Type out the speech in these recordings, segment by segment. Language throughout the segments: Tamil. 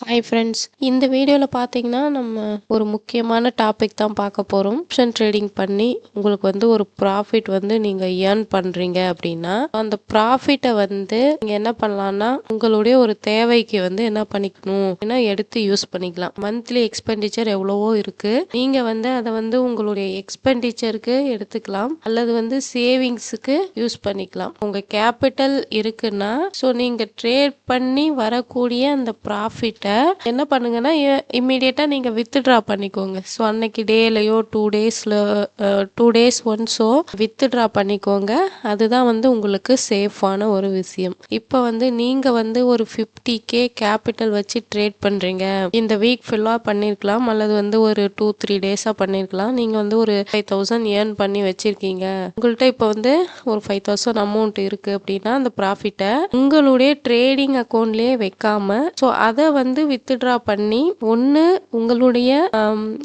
ஹாய் ஃப்ரெண்ட்ஸ், இந்த வீடியோவில் பார்த்தீங்கன்னா நம்ம ஒரு முக்கியமான டாபிக் தான் பார்க்க போகிறோம். ஆப்ஷன் ட்ரேடிங் பண்ணி உங்களுக்கு ஒரு ப்ராஃபிட் நீங்கள் ஏர்ன் பண்ணுறீங்க அப்படின்னா அந்த ப்ராஃபிட்டை நீங்கள் என்ன பண்ணலாம்னா உங்களுடைய ஒரு தேவைக்கு என்ன பண்ணிக்கணும் அப்படின்னா எடுத்து யூஸ் பண்ணிக்கலாம். மந்த்லி எக்ஸ்பெண்டிச்சர் எவ்வளவோ இருக்குது, நீங்கள் அதை உங்களுடைய எக்ஸ்பெண்டிச்சருக்கு எடுத்துக்கலாம் அல்லது சேவிங்ஸுக்கு யூஸ் பண்ணிக்கலாம். உங்கள் கேபிட்டல் இருக்குன்னா ஸோ நீங்கள் ட்ரேட் பண்ணி வரக்கூடிய அந்த ப்ராஃபிட்டை என்ன பண்ணுங்கன்னா இம்மீடியட்டா நீங்க வித்ட்ரா பண்ணிக்கோங்க. ஸோ அன்னைக்கு டேலையோ 2 டேஸ் ஒன்ஸோ வித்ட்ரா பண்ணிக்கோங்க. அதுதான் உங்களுக்கு சேஃபான ஒரு விஷயம். இப்போ நீங்க ஒரு 50K கேபிட்டல் வச்சு ட்ரேட் பண்றீங்க. இந்த வீக் ஃபுல்லா பண்ணிருக்கலாம் அல்லது ஒரு 2-3 டேஸா பண்ணிருக்கலாம். நீங்க ஒரு 5,000 ஏர்ன் பண்ணி வச்சிருக்கீங்க. உங்கள்கிட்ட இப்போ ஒரு 5,000 அமௌண்ட் இருக்கு அப்படின்னா அந்த ப்ராஃபிட்டை உங்களுடைய ட்ரேடிங் அக்கௌண்ட்லயே வைக்காம ஸோ அதை வித்ட்ரா பண்ணி ஒன்று உங்களுடைய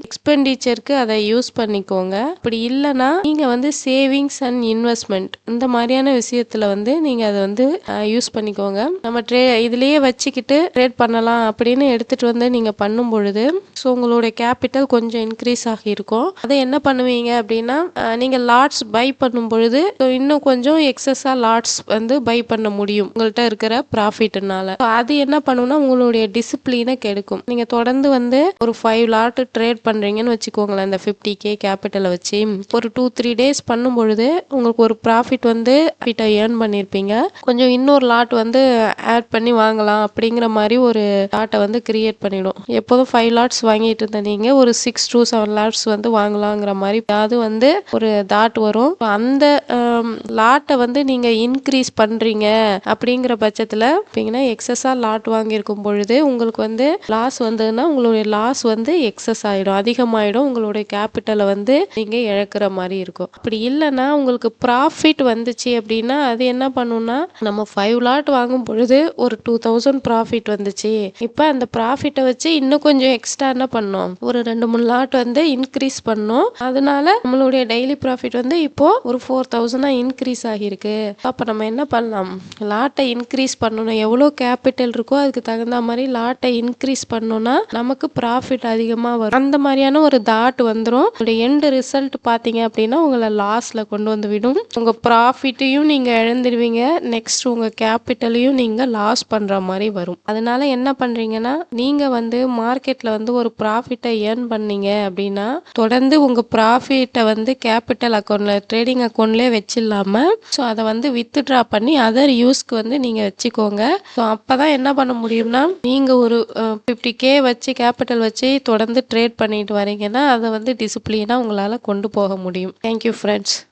எக்ஸ்பெண்டிச்சருக்கு அதை யூஸ் பண்ணிக்கோங்க. அப்படி இல்லைன்னா நீங்க சேவிங்ஸ் அண்ட் இன்வெஸ்ட்மெண்ட் இந்த மாதிரியான விஷயத்துல நீங்க அதை யூஸ் பண்ணிக்கோங்க. நம்ம இதுலயே வச்சுக்கிட்டு ட்ரேட் பண்ணலாம் அப்படின்னு எடுத்துட்டு நீங்க பண்ணும் பொழுது ஸோ உங்களுடைய கேபிட்டல் கொஞ்சம் இன்க்ரீஸ் ஆகி இருக்கும். அதை என்ன பண்ணுவீங்க அப்படின்னா நீங்க லாட்ஸ் பை பண்ணும் பொழுது இன்னும் கொஞ்சம் எக்ஸஸா லாட்ஸ் பை பண்ண முடியும் உங்கள்கிட்ட இருக்கிற ப்ராஃபிட்னால. அது என்ன பண்ணுன்னா உங்களுடைய டிசிப்ளினை கெடுக்கும். நீங்க தொடர்ந்து ஒரு 5 லாட் ட்ரேட் பண்றீங்கன்னு வச்சுக்கோங்களேன். இந்த 50K கேபிட்டலை வச்சு ஒரு 2-3 டேஸ் பண்ணும் பொழுது உங்களுக்கு ஒரு ப்ராஃபிட் ஏர்ன் பண்ணிருப்பீங்க. கொஞ்சம் இன்னொரு லாட் ஆட் பண்ணி வாங்கலாம் அப்படிங்கிற மாதிரி ஒரு லாட்டை கிரியேட் பண்ணிடும். எப்போதும் 5 லாட்ஸ் வாங்கிட்டு இருந்த நீங்க ஒரு 6 to 7 லாட்ஸ் வாங்கலாங்கிற மாதிரி அது ஒரு தாட் வரும். அந்த லாட்டை நீங்க இன்க்ரீஸ் பண்றீங்க அப்படிங்கிற பட்சத்துல எக்ஸஸா லாட் வாங்கியிருக்கும் பொழுது உங்களுக்கு லாஸ் வந்ததுன்னா உங்களுடைய லாஸ் எக்ஸஸ் ஆயிடும், அதிகமாயிடும். உங்களுடைய கேபிட்டலை நீங்க இழக்கிற மாதிரி இருக்கும். அப்படி இல்லைன்னா உங்களுக்கு ப்ராஃபிட் வந்துச்சு அப்படின்னா அது என்ன பண்ணும்னா நம்ம 5 லாட் வாங்கும் பொழுது ஒரு 2,000 ப்ராஃபிட் வந்துச்சு. இப்போ அந்த ப்ராஃபிட்டை வச்சு இன்னும் கொஞ்சம் எக்ஸ்ட்ரா என்ன பண்ணோம், ஒரு 2-3 லாட் இன்க்ரீஸ் பண்ணோம். அதனால நம்மளுடைய டெய்லி ப்ராஃபிட் இப்போ ஒரு 4,000 இன்க்ரீஸ் ஆகியிருக்கு. அப்போ நம்ம என்ன பண்ணலாம், லாட்டை இன்க்ரீஸ் பண்ணணும். எவ்வளோ கேபிட்டல் இருக்கோ அதுக்கு தகுந்த மாதிரி லாட்டை இன்க்ரீஸ் பண்ணோம்னா நமக்கு ப்ராஃபிட் அதிகமாக வரும். அந்த மாதிரியான ஒரு தாட் வந்துடும். எண்ட் ரிசல்ட் பார்த்தீங்க அப்படின்னா உங்களை லாஸ்ல கொண்டு வந்து விடும். உங்கள் ப்ராஃபிட்டையும் நீங்கள் இழந்துடுவீங்க, நெக்ஸ்ட் உங்கள் கேபிட்டலையும் நீங்கள் லாஸ் பண்ணுற மாதிரி வரும். அதனால என்ன பண்ணுறீங்கன்னா நீங்கள் மார்க்கெட்டில் ஒரு ப்ராஃபிட்டை ஏர்ன் பண்ணீங்க அப்படின்னா தொடர்ந்து உங்கள் ப்ராஃபிட்டை கேபிட்டல் அக்கௌண்ட்ல ட்ரேடிங் அக்கௌண்ட்லேயே வச்சிடலாம ஸோ அதை வித்ட்ரா பண்ணி அதர் யூஸ்க்கு நீங்கள் வச்சுக்கோங்க. ஸோ அப்போ தான் என்ன பண்ண முடியும்னா நீங்கள் ஒரு 50K வச்சு கேபிட்டல் வச்சு தொடர்ந்து ட்ரேட் பண்ணிட்டு வரீங்கன்னா அதை டிசிப்ளினாக உங்களால் கொண்டு போக முடியும். Thank you friends.